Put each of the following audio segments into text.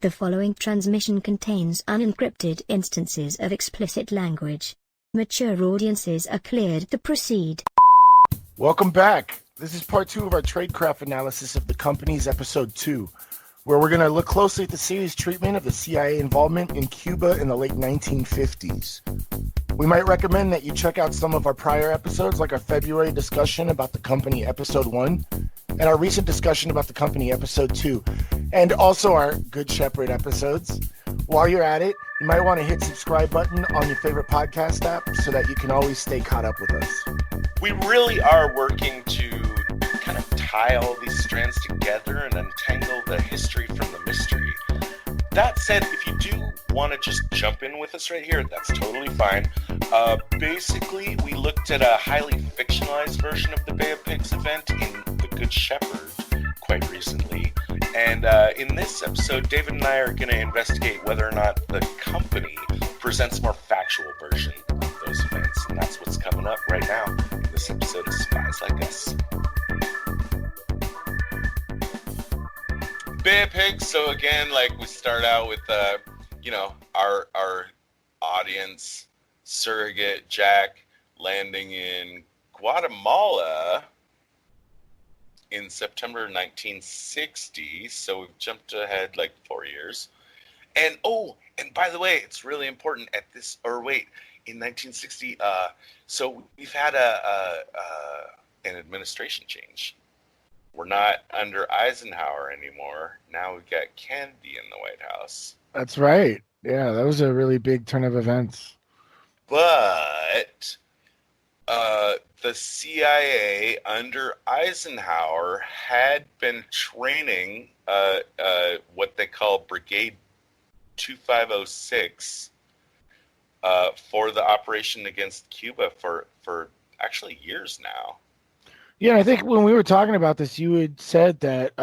The following transmission contains unencrypted instances of explicit language. Mature audiences are cleared to proceed. Welcome back. This is part 2 of our tradecraft analysis of The Company's episode 2, where we're going to look closely at the series treatment of the CIA involvement in Cuba in the late 1950s. We might recommend that you check out some of our prior episodes, like our February discussion about The Company episode 1, and our recent discussion about The Company episode 2, and also our Good Shepherd episodes. While you're at it, you might want to hit subscribe button on your favorite podcast app so that you can always stay caught up with us. We really are working to kind of tie all these strands together and untangle the history from the mystery. That said, if you do want to just jump in with us right here, that's totally fine. Basically, we looked at a highly fictionalized version of the Bay of Pigs event in The Good Shepherd quite recently. And in this episode, David and I are going to investigate whether or not The Company presents a more factual version of those events. And that's what's coming up right now in this episode of Spies Like Us. Bay of Pigs. So again, like we start out with, our audience surrogate Jack landing in Guatemala in September 1960. So we've jumped ahead like 4 years. And by the way, it's really important in 1960. So we've had an administration change. We're not under Eisenhower anymore. Now we've got Kennedy in the White House. That's right. Yeah, that was a really big turn of events. But the CIA under Eisenhower had been training what they call Brigade 2506 for the operation against Cuba for actually years now. Yeah, I think when we were talking about this, you had said that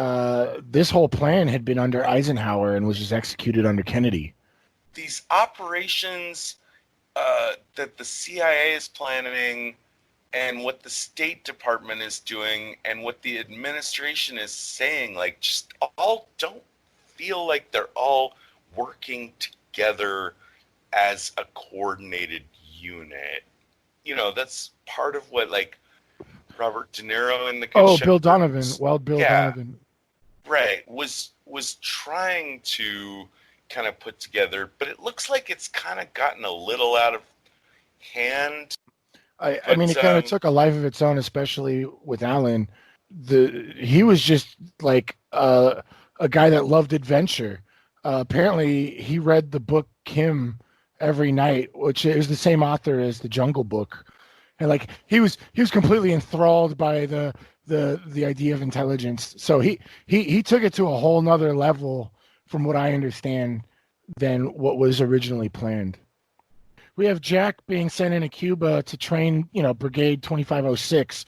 this whole plan had been under Eisenhower and was just executed under Kennedy. These operations that the CIA is planning and what the State Department is doing and what the administration is saying, like, just all don't feel like they're all working together as a coordinated unit. You know, that's part of what, like, Robert De Niro in the Good Shepherd, Bill Donovan. Wild Bill Donovan. Right. Was trying to kind of put together, but it looks like it's kind of gotten a little out of hand. I mean, it kind of took a life of its own, especially with Alan. He was just like a guy that loved adventure. Apparently, he read the book Kim every night, which is the same author as the Jungle Book. And like he was completely enthralled by the idea of intelligence. So he took it to a whole nother level, from what I understand, than what was originally planned. We have Jack being sent into Cuba to train, Brigade 2506.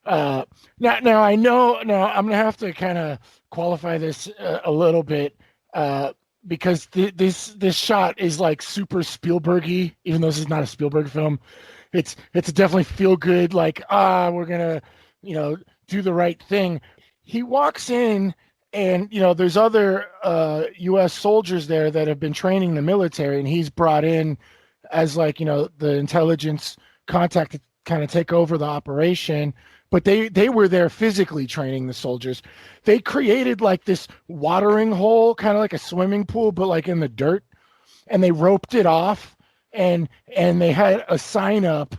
Now I know. Now I'm gonna have to kind of qualify this a little bit because this shot is like super Spielberg-y, even though this is not a Spielberg film. It's definitely feel good, like, we're gonna, do the right thing. He walks in and, there's other US soldiers there that have been training the military, and he's brought in as like, the intelligence contact to kind of take over the operation. But they were there physically training the soldiers. They created like this watering hole, kind of like a swimming pool, but like in the dirt, and they roped it off. And they had a sign up.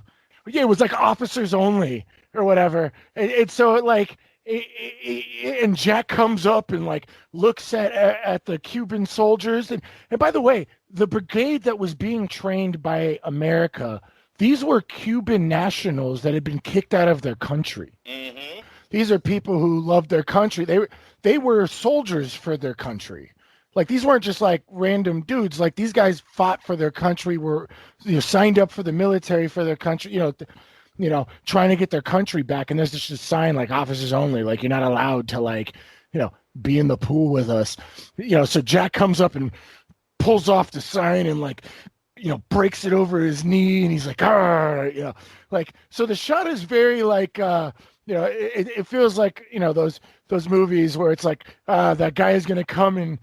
Yeah, it was like officers only or whatever. And so and Jack comes up and like looks at the Cuban soldiers. And by the way, the brigade that was being trained by America, these were Cuban nationals that had been kicked out of their country. Mm-hmm. These are people who loved their country. They were soldiers for their country. Like, these weren't just like random dudes. Like, these guys fought for their country, were signed up for the military for their country, trying to get their country back. And there's just a sign like officers only, like you're not allowed to like, be in the pool with us. So Jack comes up and pulls off the sign and like, breaks it over his knee, and he's like, like, so the shot is very like, it feels like, those movies where it's like, that guy is going to come and,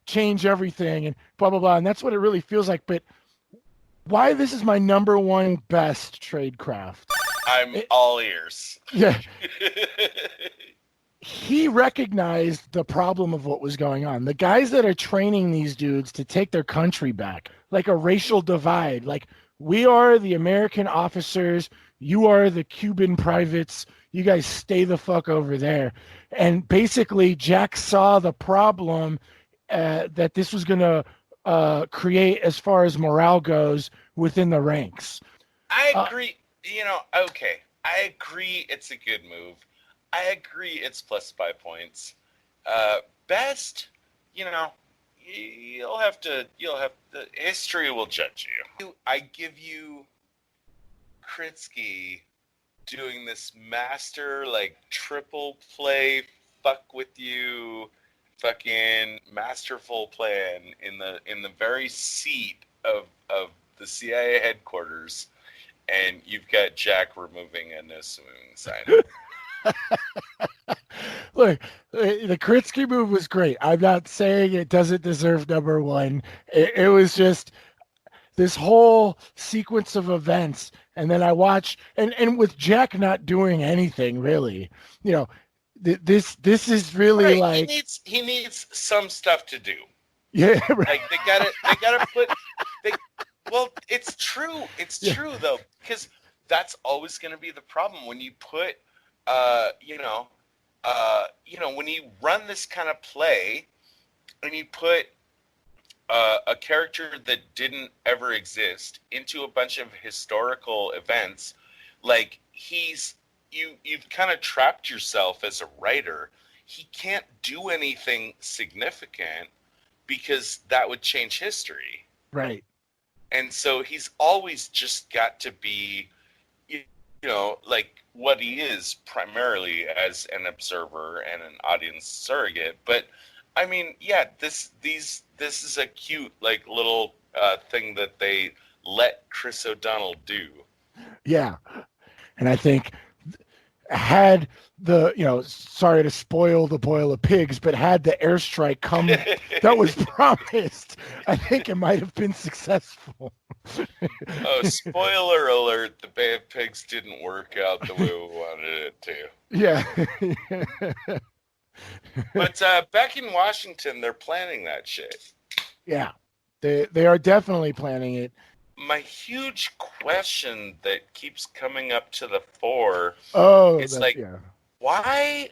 change everything and blah, blah, blah. And that's what it really feels like. But why this is my number one best tradecraft. I'm all ears. Yeah. He recognized the problem of what was going on. The guys that are training these dudes to take their country back, like a racial divide, like we are the American officers, you are the Cuban privates, you guys stay the fuck over there. And basically, Jack saw the problem that this was going to create as far as morale goes within the ranks. I agree. Okay. I agree it's a good move. I agree it's plus 5 points. Best, history will judge you. I give you Kritsky doing this master, like, triple play, fuck with you, fucking masterful plan in the very seat of the CIA headquarters, and you've got Jack removing a no swimming sign. Look, the Kritsky move was great. I'm not saying it doesn't deserve number one. It was just this whole sequence of events, and then I watch, and with Jack not doing anything really, this is really right. like he needs some stuff to do. Yeah, right. Like they gotta put. Well, it's true. It's true though, because that's always going to be the problem when you put, when you run this kind of play, and you put a character that didn't ever exist into a bunch of historical events, like you've kind of trapped yourself as a writer. He can't do anything significant because that would change history. Right. And so he's always just got to be, like what he is primarily as an observer and an audience surrogate. But I mean, yeah, this is a cute, like, little thing that they let Chris O'Donnell do. Yeah. And I think had the, sorry to spoil the boil of pigs, but had the airstrike come that was promised, I think it might have been successful. Oh, spoiler alert, the Bay of Pigs didn't work out the way we wanted it to. Yeah. But back in Washington, they're planning that shit. Yeah, they are definitely planning it. My huge question that keeps coming up to the fore is why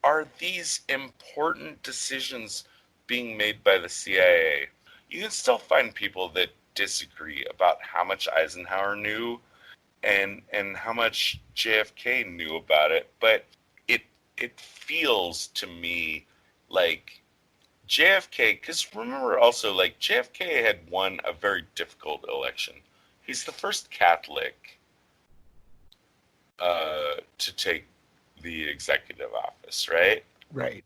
are these important decisions being made by the CIA? You can still find people that disagree about how much Eisenhower knew and how much JFK knew about it, but it feels to me like JFK, because remember also, like, JFK had won a very difficult election. He's the first Catholic to take the executive office, right? Right.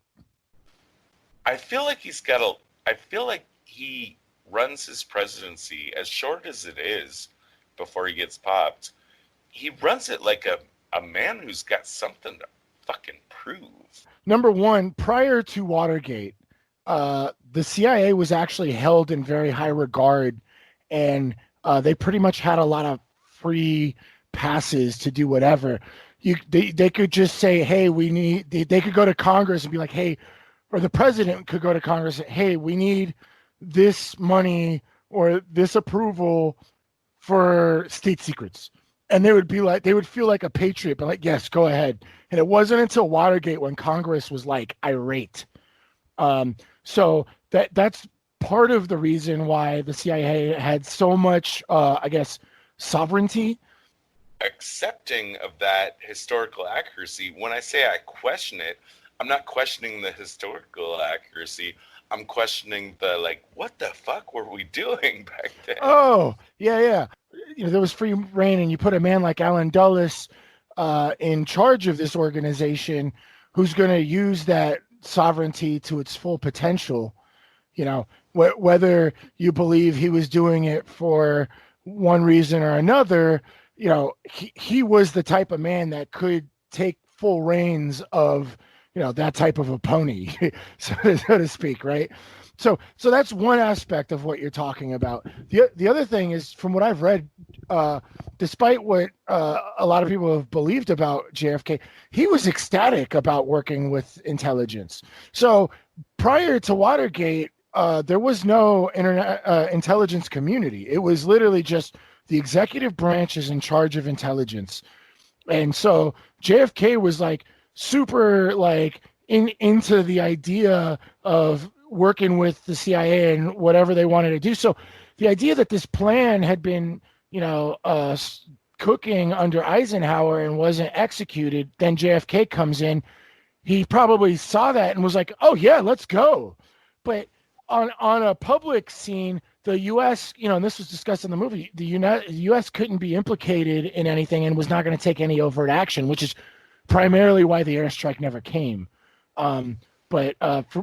I feel like he runs his presidency, as short as it is, before he gets popped. He runs it like a man who's got something to fucking prove. Number one, prior to Watergate, the CIA was actually held in very high regard, and they pretty much had a lot of free passes to do whatever. They could just say, hey, they could go to Congress and be like, hey, or the president could go to Congress and, hey, we need this money or this approval for state secrets. And they would feel like a patriot, but like, yes, go ahead. And it wasn't until Watergate when Congress was like irate. So that's part of the reason why the CIA had so much, sovereignty. Accepting of that historical accuracy. When I say I question it, I'm not questioning the historical accuracy. I'm questioning the, like, what the fuck were we doing back then? Oh, yeah. There was free reign, and you put a man like Alan Dulles in charge of this organization who's going to use that sovereignty to its full potential. Whether you believe he was doing it for one reason or another, he was the type of man that could take full reins of that type of a pony, so to speak, right? So that's one aspect of what you're talking about. The other thing is, from what I've read, despite what a lot of people have believed about JFK, he was ecstatic about working with intelligence. So prior to Watergate, there was no internet intelligence community. It was literally just the executive branch is in charge of intelligence, and so JFK was like super like into the idea of working with the CIA and whatever they wanted to do. So the idea that this plan had been, cooking under Eisenhower and wasn't executed, then JFK comes in. He probably saw that and was like, "Oh yeah, let's go." But on a public scene, the U.S., and this was discussed in the movie, the U.S. couldn't be implicated in anything and was not going to take any overt action, which is primarily why the airstrike never came. But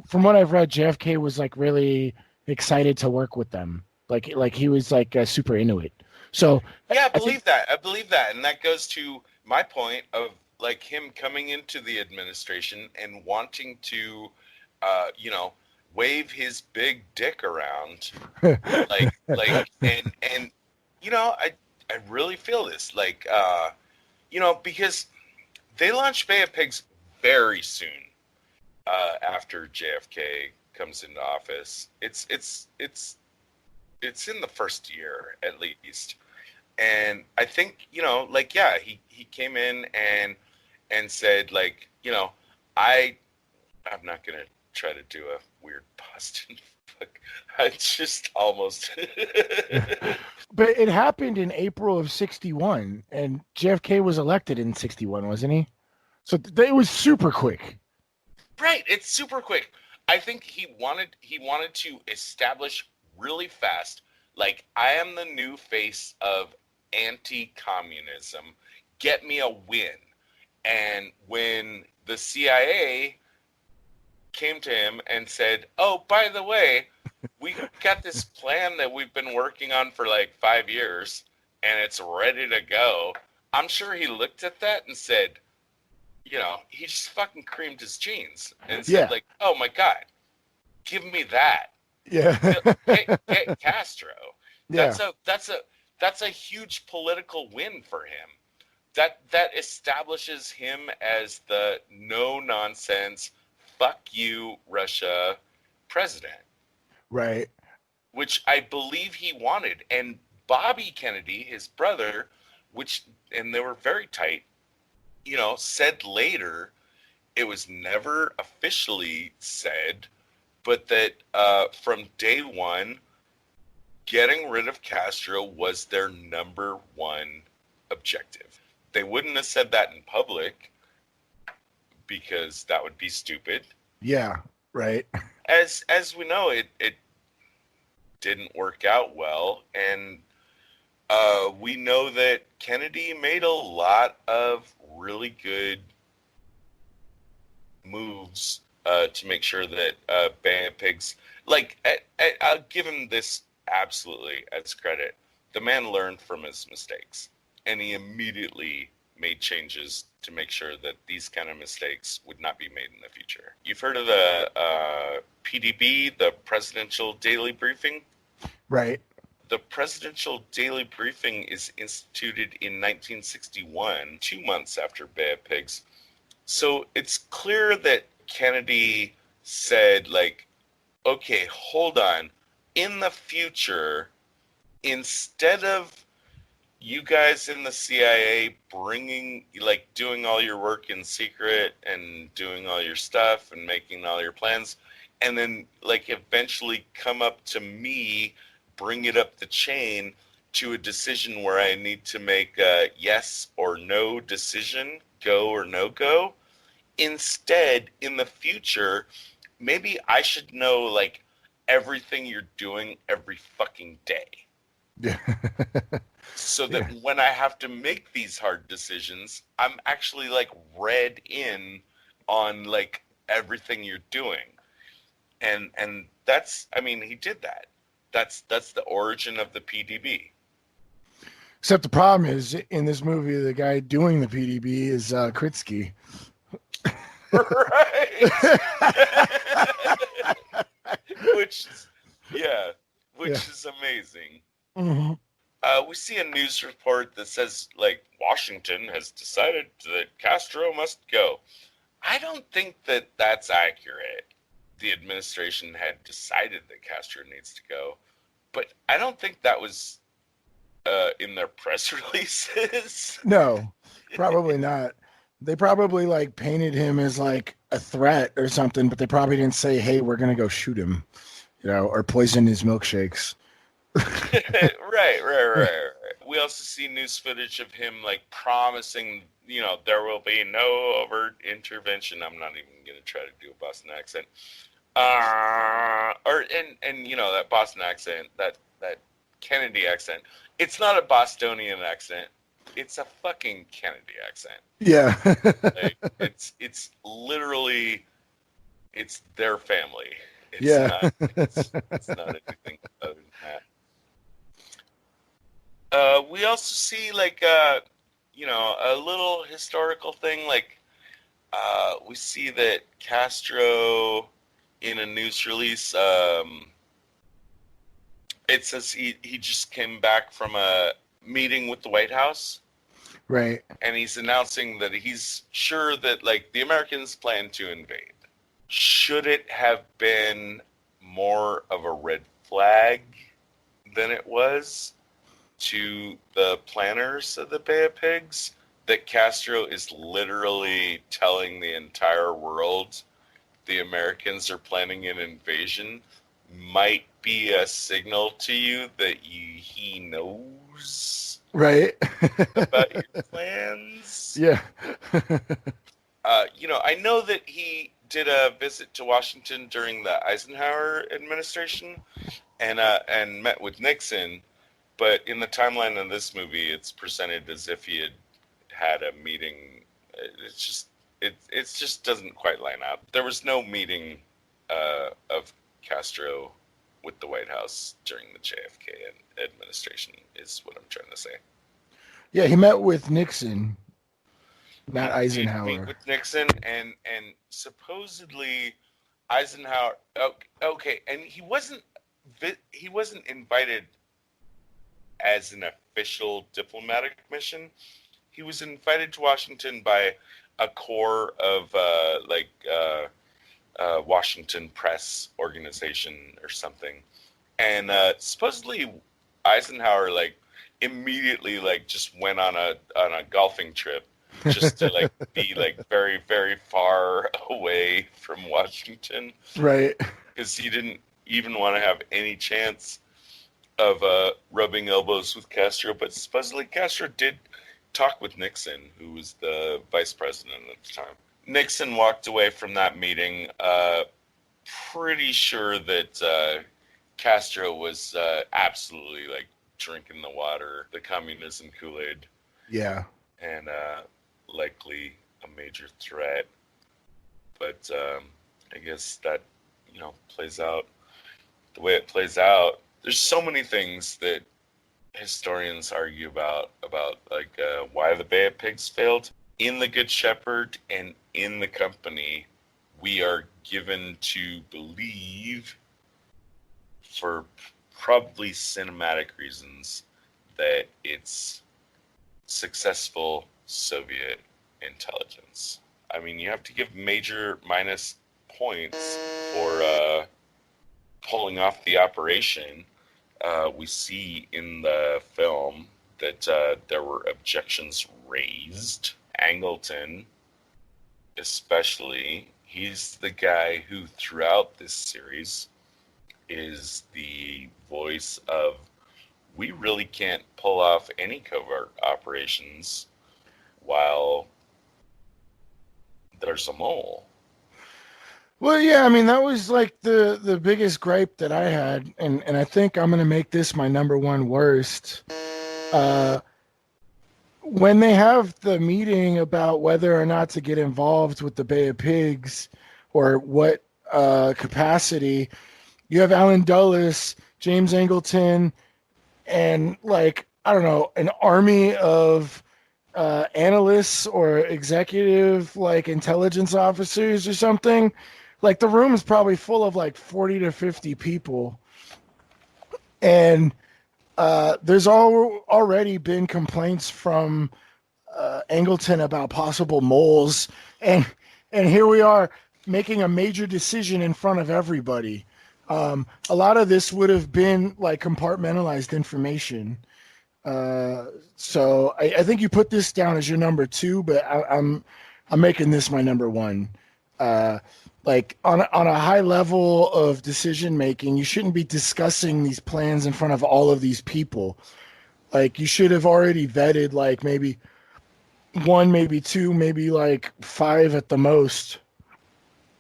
from what I've read, JFK was like really excited to work with them. Like he was like super into it. So Yeah, I think, believe that. I believe that, and that goes to my point of like him coming into the administration and wanting to, wave his big dick around, and I really feel this, because they launched Bay of Pigs very soon after JFK comes into office. It's in the first year at least. And I think, he came in and said, I'm not gonna try to do a weird Boston fuck. I just almost but it happened in April of '61, and JFK was elected in '61, wasn't he? So it was super quick. Right, it's super quick. I think he wanted to establish really fast, like, I am the new face of anti-communism. Get me a win. And when the CIA came to him and said, "Oh, by the way, we got this plan that we've been working on for like 5 years, and it's ready to go," I'm sure he looked at that and said, he just fucking creamed his jeans and said, Yeah. like, "Oh my God, give me that. Yeah. Get Castro." Yeah. That's a huge political win for him. That establishes him as the no nonsense, fuck you, Russia president, Right. which I believe he wanted. And Bobby Kennedy, his brother, and they were very tight, said later, it was never officially said, but that from day one, getting rid of Castro was their number one objective. They wouldn't have said that in public because that would be stupid. Yeah, right. As we know, it didn't work out well, and we know that Kennedy made a lot of really good moves to make sure that Bay of Pigs, I'll give him this absolutely as credit. The man learned from his mistakes, and he immediately made changes to make sure that these kind of mistakes would not be made in the future. You've heard of the PDB, the Presidential Daily Briefing? Right. The Presidential Daily Briefing is instituted in 1961, 2 months after Bay of Pigs. So it's clear that Kennedy said, okay, hold on. In the future, instead of you guys in the CIA doing all your work in secret and doing all your stuff and making all your plans, and then eventually come up to me, bring it up the chain to a decision where I need to make a yes or no decision, go or no go. Instead, in the future, maybe I should know everything you're doing every fucking day. Yeah. So that when I have to make these hard decisions, I'm actually read in on everything you're doing. And that's, he did that. That's the origin of the PDB. Except the problem is, in this movie, the guy doing the PDB is Kritsky. Right. which yeah, Yeah. which is amazing. Hmm. We see a news report that says like Washington has decided that Castro must go. I don't think that that's accurate. The administration had decided that Castro needs to go, but I don't think that was in their press releases. No, probably not. They probably like painted him as like a threat or something, but they probably didn't say, "Hey, we're gonna go shoot him," or poison his milkshakes. Right. We also see news footage of him like promising, there will be no overt intervention. I'm not even gonna try to do a Boston accent. And that Boston accent, that Kennedy accent. It's not a Bostonian accent. It's a fucking Kennedy accent. Yeah. Like, it's literally it's their family. It's Yeah. not it's not anything other than that. We also see like a little historical thing. Like we see that Castro in a news release. It says he just came back from a meeting with the White House, Right. and he's announcing that he's sure that like the Americans plan to invade. Should it have been more of a red flag than it was to the planners of the Bay of Pigs that Castro is literally telling the entire world the Americans are planning an invasion might be a signal to you that he knows Right. about your plans? Yeah. I know that he did a visit to Washington during the Eisenhower administration and met with Nixon, but in the timeline of this movie, it's presented as if he had a meeting. It just doesn't quite line up. There was no meeting of Castro with the White House during the JFK administration, is what I'm trying to say. Yeah, he met with Nixon, not He did meet Eisenhower. with Nixon, and supposedly Eisenhower. Okay, and he wasn't invited as an official diplomatic mission. He was invited to Washington by a core of Washington Press organization or something, and supposedly Eisenhower like immediately like just went on a golfing trip just to like be like very very far away from Washington Right. because he didn't even want to have any chance of rubbing elbows with Castro. But supposedly Castro did talk with Nixon, who was the vice president at the time. Nixon walked away from that meeting pretty sure that Castro was absolutely like drinking the water, the communism Kool-Aid, Yeah. and likely a major threat. But I guess that plays out the way it plays out. There's so many things that historians argue about like why the Bay of Pigs failed. In The Good Shepherd and in The Company, we are given to believe, for probably cinematic reasons, that it's successful Soviet intelligence. I mean, you have to give major minus points for pulling off the operation. We see in the film that there were objections raised. Angleton, especially, he's the guy who throughout this series is the voice of, we really can't pull off any covert operations while there's a mole. Well, yeah, I mean that was like the biggest gripe that I had, and I think I'm gonna make this my number one worst. Uh, when they have the meeting about whether or not to get involved with the Bay of Pigs or what capacity, you have Alan Dulles, James Angleton, and like I don't know, an army of analysts or executive like intelligence officers or something. Like the room is probably full of like 40 to 50 people, and there's already been complaints from Angleton about possible moles, and here we are making a major decision in front of everybody. A lot of this would have been like compartmentalized information. So I think you put this down as your number two, but I'm making this my number one. Like on a high level of decision making, you shouldn't be discussing these plans in front of all of these people. Like you should have already vetted like maybe one, maybe two, maybe like five at the most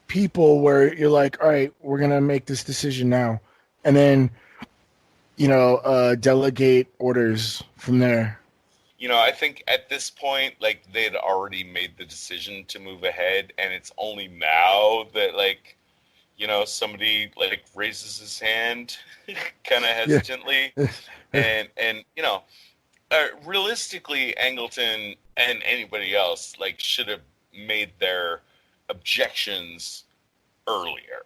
people where you're like, all right, we're gonna make this decision now, and then delegate orders from there. I think at this point, like they'd already made the decision to move ahead, and it's only now that somebody like raises his hand, kind of hesitantly, Yeah. and realistically, Angleton and anybody else like should have made their objections earlier.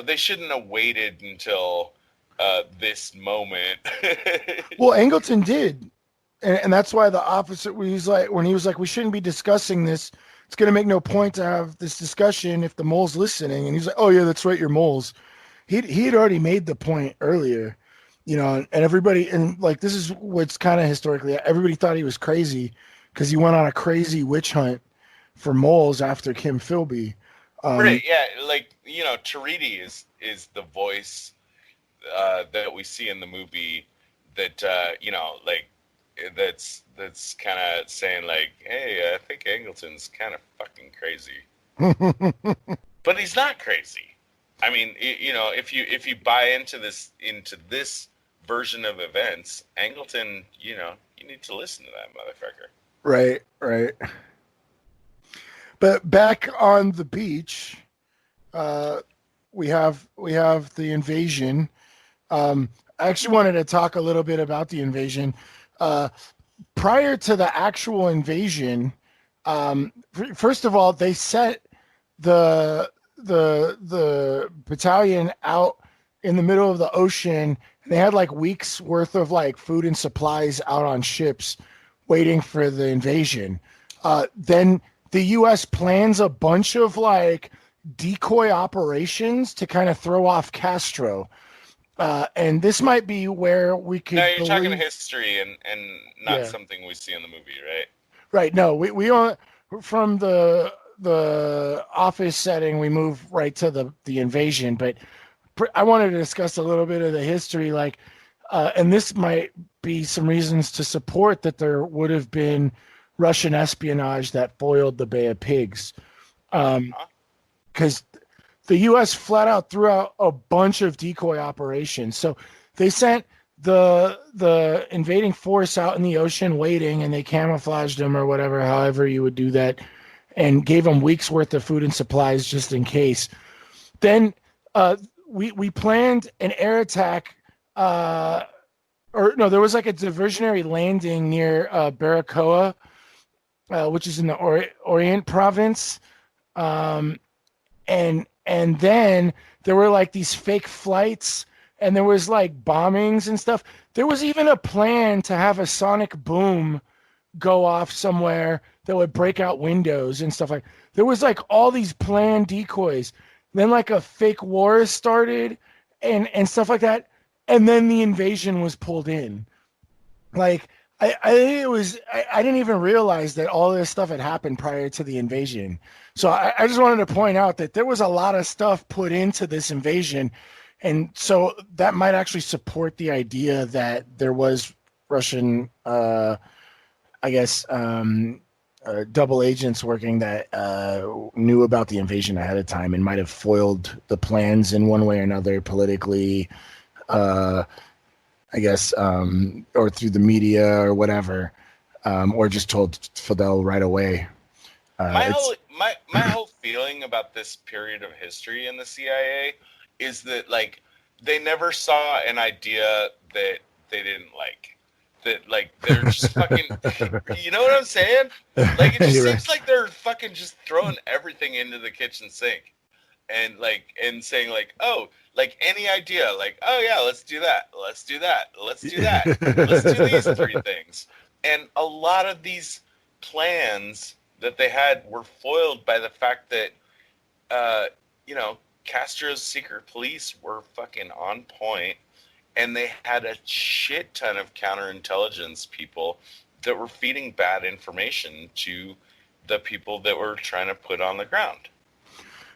They shouldn't have waited until this moment. Well, Angleton did, and that's why the officer when he was like, we shouldn't be discussing this. It's going to make no point to have this discussion if the mole's listening. And he's like, oh yeah, that's right, your moles. He had already made the point earlier, and everybody, and like this is what's kind of historically, everybody thought he was crazy because he went on a crazy witch hunt for moles after Kim Philby. Right, yeah, like Tariti is the voice that we see in the movie that like that's kind of saying like, hey, I think Angleton's kind of fucking crazy, but he's not crazy. I mean, if you buy into this version of events, Angleton, you need to listen to that motherfucker. Right. But back on the beach, we have the invasion. I actually wanted to talk a little bit about the invasion. Prior to the actual invasion, first of all, they set the battalion out in the middle of the ocean. They had like weeks worth of like food and supplies out on ships waiting for the invasion. Then the U.S. plans a bunch of like decoy operations to kind of throw off Castro. And this might be where we could. No, you're talking history and not something we see in the movie, right? Right. No, we on from the office setting, we move right to the invasion. But I wanted to discuss a little bit of the history, like, and this might be some reasons to support that there would have been Russian espionage that foiled the Bay of Pigs, because the U.S. flat out threw out a bunch of decoy operations. So they sent the invading force out in the ocean waiting, and they camouflaged them or whatever, however you would do that, and gave them weeks worth of food and supplies just in case. Then we planned an air attack, or no, there was like a diversionary landing near Baracoa, which is in the Orient province, and then there were like these fake flights, and there was like bombings and stuff. There was even a plan to have a sonic boom go off somewhere that would break out windows and stuff. Like there was like all these planned decoys. Then like a fake war started and stuff like that. And then the invasion was pulled in. Like I think it was, I didn't even realize that all this stuff had happened prior to the invasion. So I just wanted to point out that there was a lot of stuff put into this invasion. And so that might actually support the idea that there was Russian, double agents working that knew about the invasion ahead of time and might have foiled the plans in one way or another politically, or through the media or whatever, or just told Fidel right away. My whole feeling about this period of history in the CIA is that like they never saw an idea that they didn't like. that like they're just fucking. You know what I'm saying? Like it just seems like they're fucking just throwing everything into the kitchen sink, and saying like, oh, like any idea, like, oh yeah, let's do that, let's do that, let's do that, let's do these three things, and a lot of these plans that they had were foiled by the fact that, you know, Castro's secret police were fucking on point, and they had a shit ton of counterintelligence people that were feeding bad information to the people that were trying to put on the ground.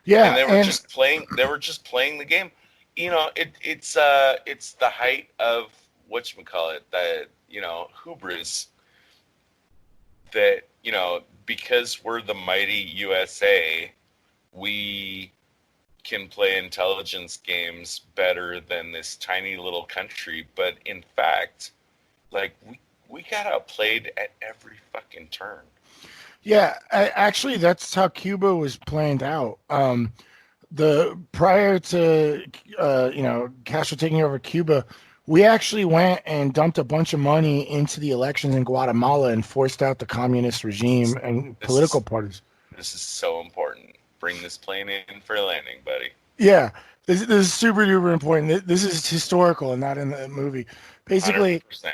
Yeah, and they were just playing. They were just playing the game. You know, it's the height of whatchamacallit, that, you know, hubris, that, you know, because we're the mighty USA, we can play intelligence games better than this tiny little country. But in fact, like, we got outplayed at every fucking turn. Yeah, actually, that's how Cuba was planned out. The prior to you know, Castro taking over Cuba, we actually went and dumped a bunch of money into the elections in Guatemala and forced out the communist regime and political parties. This is so important. Bring this plane in for a landing, buddy. Yeah, this is super duper important. This is historical and not in the movie. Basically, 100%.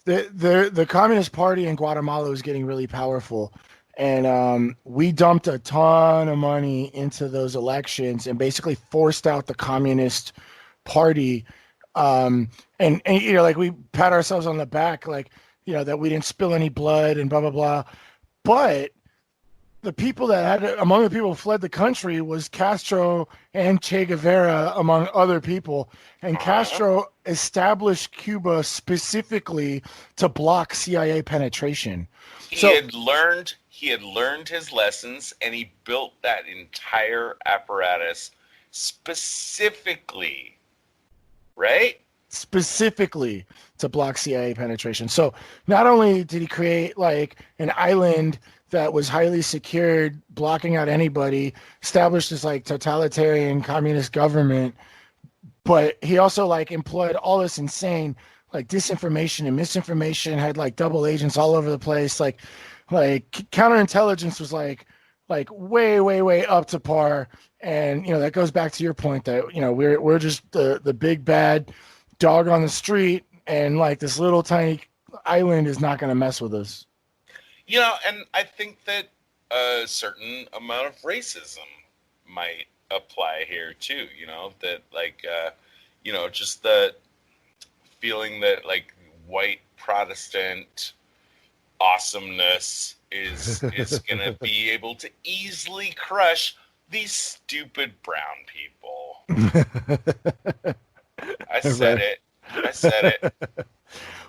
the Communist Party in Guatemala was getting really powerful, and we dumped a ton of money into those elections and basically forced out the Communist Party. And you know, like, we pat ourselves on the back, like, you know, that we didn't spill any blood and blah blah blah. But the people that had, among the people who fled the country, was Castro and Che Guevara, among other people. And Castro established Cuba specifically to block CIA penetration. He had learned his lessons, and he built that entire apparatus specifically, right? Specifically to block CIA penetration. So not only did he create like an island that was highly secured, blocking out anybody, established this like totalitarian communist government, but he also like employed all this insane like disinformation and misinformation, had like double agents all over the place. Like counterintelligence was like way up to par. And, you know, that goes back to your point that, you know, we're just the big bad dog on the street, and like this little tiny island is not going to mess with us. You know, and I think that a certain amount of racism might apply here too. You know, that like, you know, just the feeling that like white Protestant awesomeness is going to be able to easily crush these stupid brown people. I said it.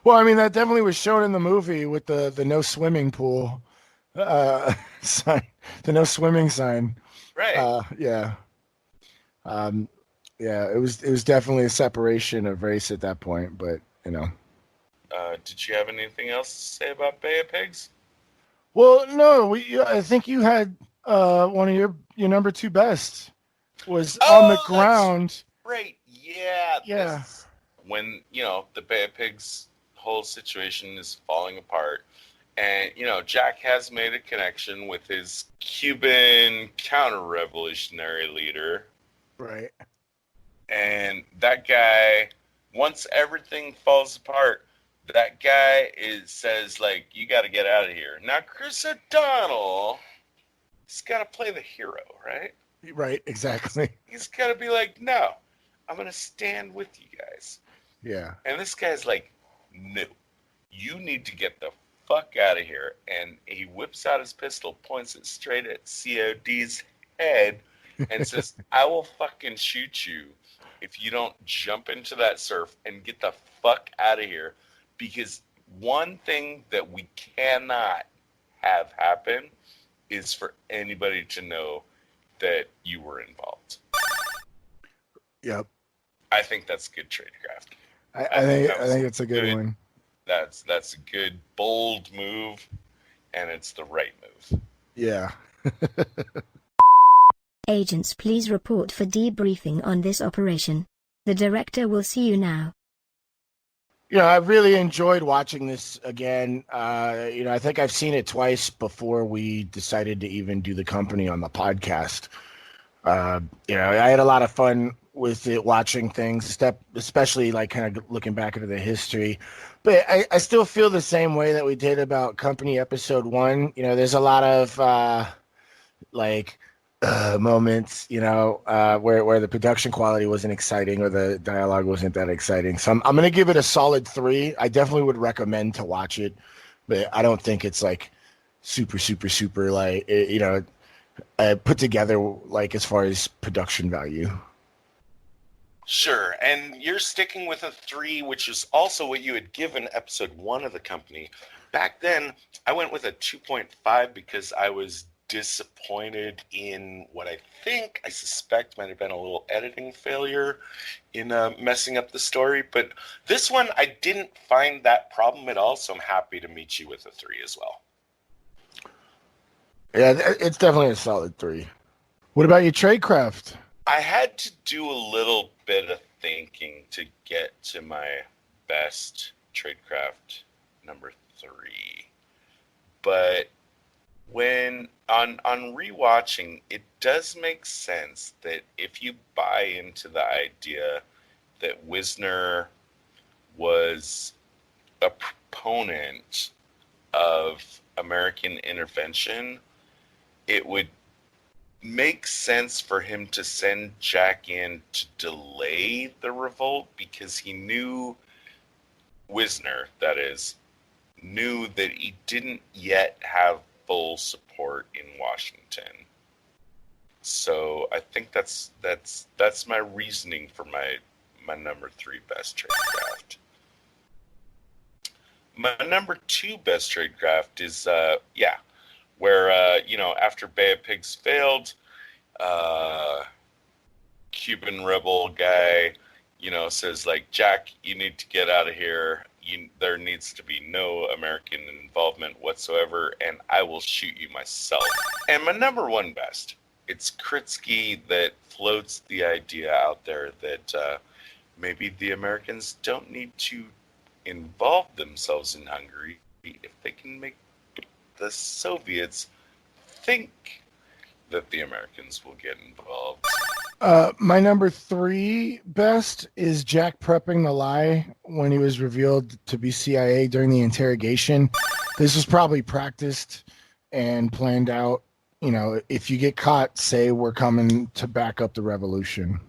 Well, I mean, that definitely was shown in the movie with the no swimming pool sign, the no swimming sign. Right. Yeah. Yeah, it was definitely a separation of race at that point, but, you know. Did you have anything else to say about Bay of Pigs? Well, no, I think you had one of your number two best was On the Ground. Right. Yeah. Yeah. When, you know, the Bay of Pigs whole situation is falling apart, and, you know, Jack has made a connection with his Cuban counter-revolutionary leader. Right. And that guy, once everything falls apart, that guy says, like, you got to get out of here. Now, Chris O'Donnell, he's got to play the hero, right? Right, exactly. He's got to be like, no, I'm going to stand with you guys. Yeah. And this guy's like, no, you need to get the fuck out of here. And he whips out his pistol, points it straight at COD's head, and says, I will fucking shoot you if you don't jump into that surf and get the fuck out of here. Because one thing that we cannot have happen is for anybody to know that you were involved. Yep. I think that's good tradecraft. I think it's a good one. That's a good, bold move, and it's the right move. Yeah. Agents, please report for debriefing on this operation. The director will see you now. I really enjoyed watching this again. I think I've seen it twice before we decided to even do the company on the podcast. I had a lot of fun with it, watching things, especially like kind of looking back into the history. But I still feel the same way that we did about Company Episode 1. There's a lot of like moments, where the production quality wasn't exciting or the dialogue wasn't that exciting. So I'm gonna give it a solid 3. I definitely would recommend to watch it, but I don't think it's like super, super, super like put together like as far as production value. Sure, and you're sticking with a 3, which is also what you had given episode 1 of the company. Back then, I went with a 2.5 because I was disappointed in what I suspect might have been a little editing failure in messing up the story. But this one, I didn't find that problem at all, so I'm happy to meet you with a 3 as well. Yeah, it's definitely a solid 3. What about your tradecraft? I had to do a little bit of thinking to get to my best tradecraft number 3. But when on rewatching, it does make sense that if you buy into the idea that Wisner was a proponent of American intervention, it would make sense for him to send Jack in to delay the revolt because he knew, Wisner, that is, knew that he didn't yet have full support in Washington. So I think that's my reasoning for my number 3 best tradecraft. My number 2 best tradecraft is where after Bay of Pigs failed, Cuban rebel guy, says like, Jack, you need to get out of here. There needs to be no American involvement whatsoever, and I will shoot you myself. And my number 1 best, it's Kritsky that floats the idea out there that maybe the Americans don't need to involve themselves in Hungary if they can make the Soviets think that the Americans will get involved. My number 3 best is Jack prepping the lie when he was revealed to be CIA during the interrogation. This was probably practiced and planned out. If you get caught, say we're coming to back up the revolution.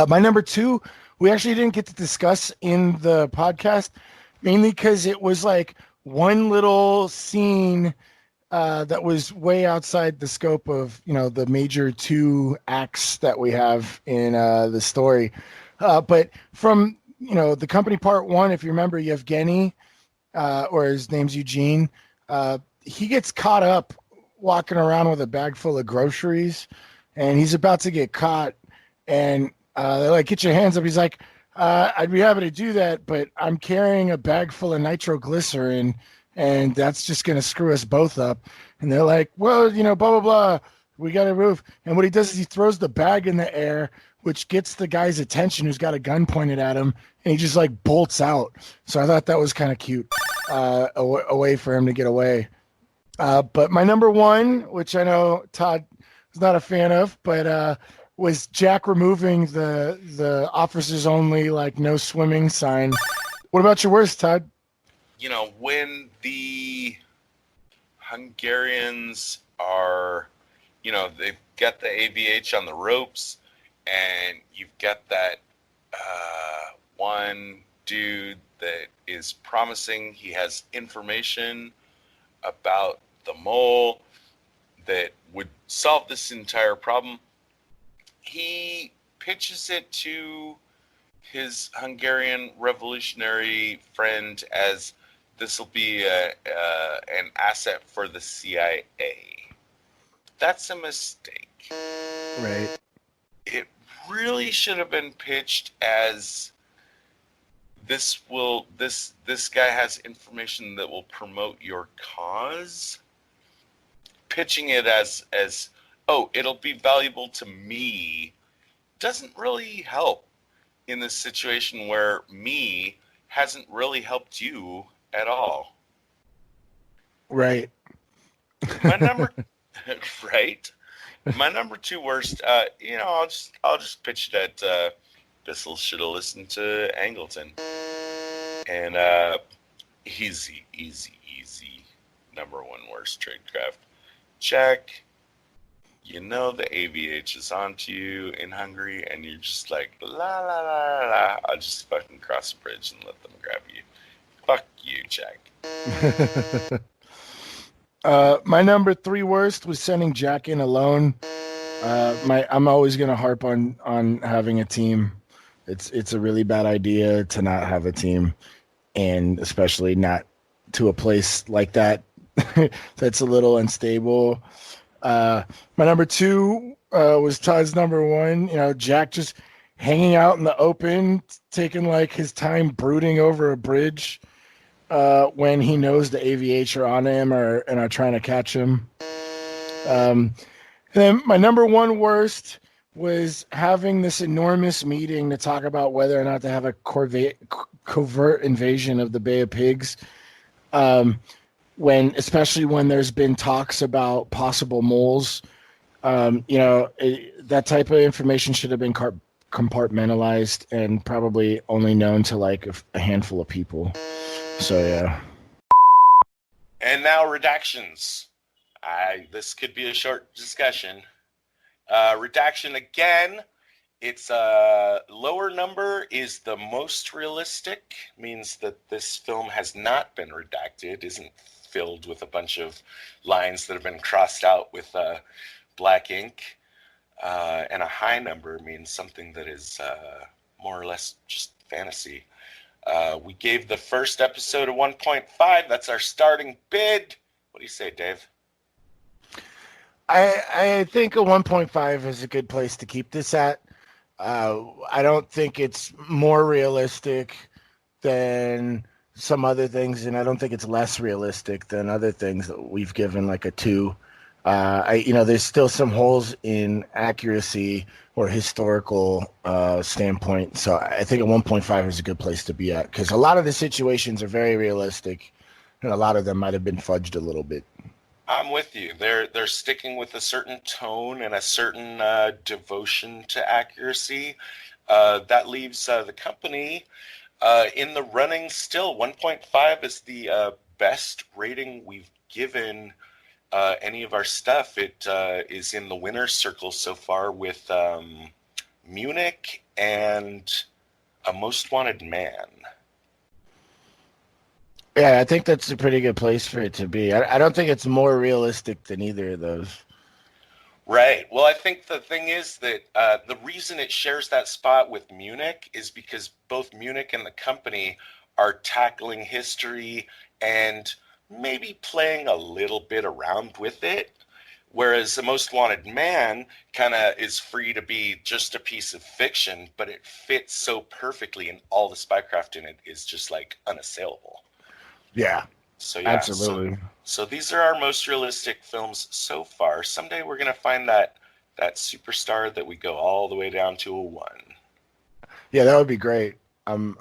My number 2, we actually didn't get to discuss in the podcast, mainly because it was like one little scene that was way outside the scope of the major 2 acts that we have in the story. But from the company part 1, if you remember, Yevgeny, or his name's Eugene, he gets caught up walking around with a bag full of groceries, and he's about to get caught, and they're like, "Get your hands up." He's like, "I'd be happy to do that, but I'm carrying a bag full of nitroglycerin, and that's just going to screw us both up." And they're like, "Well, blah, blah, blah. We got to move." And what he does is he throws the bag in the air, which gets the guy's attention who's got a gun pointed at him, and he just like bolts out. So I thought that was kind of cute, a way for him to get away. But my number 1, which I know Todd is not a fan of, but was Jack removing the officers only, like no swimming sign. What about your worst, Todd? When the Hungarians are, they've got the AVH on the ropes, and you've got that one dude that is promising he has information about the mole that would solve this entire problem. He pitches it to his Hungarian revolutionary friend as this will be an asset for the CIA. That's a mistake. Right. It really should have been pitched as this guy has information that will promote your cause. Pitching it as oh, it'll be valuable to me doesn't really help in this situation where me hasn't really helped you at all. Right. My number, right? My number 2 worst. I'll just pitch it at Bissell should have listened to Angleton, and easy. Number 1 worst tradecraft. Jack, you know the AVH is onto you in Hungary, and you're just like, la la la la. I'll just fucking cross the bridge and let them grab you. Fuck you, Jack. My number 3 worst was sending Jack in alone. I'm always gonna harp on having a team. It's a really bad idea to not have a team, and especially not to a place like that that's a little unstable. My number 2 was Todd's number 1. You know, Jack just hanging out in the open, taking like his time brooding over a bridge when he knows the AVH are on him and are trying to catch him. And then my number 1 worst was having this enormous meeting to talk about whether or not to have a covert invasion of the Bay of Pigs. Especially when there's been talks about possible moles. That type of information should have been compartmentalized and probably only known to like a handful of people. So yeah. And now redactions. This could be a short discussion. Redaction again. Its lower number is the most realistic, means that this film has not been redacted, isn't filled with a bunch of lines that have been crossed out with black ink. And a high number means something that is more or less just fantasy. We gave the first episode a 1.5. That's our starting bid. What do you say, Dave? I think a 1.5 is a good place to keep this at. I don't think it's more realistic than some other things, and I don't think it's less realistic than other things that we've given like a 2. There's still some holes in accuracy or historical standpoint, so I think a 1.5 is a good place to be at, because a lot of the situations are very realistic, and a lot of them might have been fudged a little bit. I'm with you. They're sticking with a certain tone and a certain devotion to accuracy. That leaves the company in the running still. 1.5 is the best rating we've given any of our stuff. It is in the winner's circle so far with Munich and A Most Wanted Man. Yeah, I think that's a pretty good place for it to be. I don't think it's more realistic than either of those. Right. Well, I think the thing is that the reason it shares that spot with Munich is because both Munich and the company are tackling history and maybe playing a little bit around with it, whereas The Most Wanted Man kind of is free to be just a piece of fiction, but it fits so perfectly, and all the spycraft in it is just like unassailable. Yeah, so yeah, absolutely. So these are our most realistic films so far. Someday we're gonna find that superstar that we go all the way down to a 1. Yeah, that would be great. I'm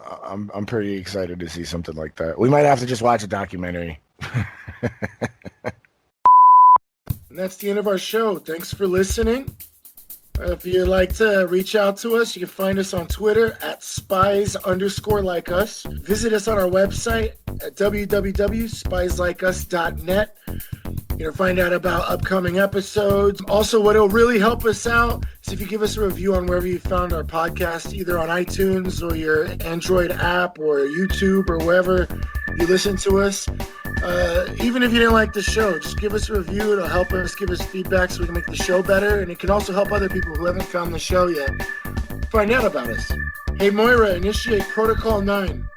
pretty excited to see something like that. We might have to just watch a documentary. And that's the end of our show. Thanks for listening. If you'd like to reach out to us, you can find us on Twitter at spies_like_us. Visit us on our website at www.spieslikeus.net. You're going to find out about upcoming episodes. Also, what will really help us out is if you give us a review on wherever you found our podcast, either on iTunes or your Android app or YouTube or wherever you listen to us. Even if you didn't like the show, just give us a review. It'll help us, give us feedback so we can make the show better. And it can also help other people who haven't found the show yet find out about us. Hey, Moira, initiate Protocol 9.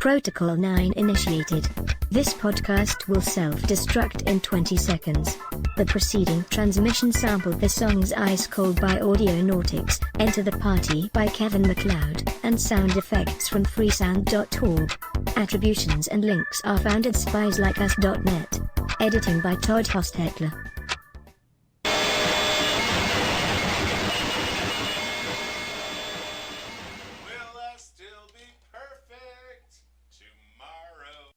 Protocol 9 initiated. This podcast will self-destruct in 20 seconds. The preceding transmission sampled the songs Ice Cold by Audionautics, Enter the Party by Kevin MacLeod, and sound effects from freesound.org. Attributions and links are found at spieslikeus.net. Editing by Todd Hostetler.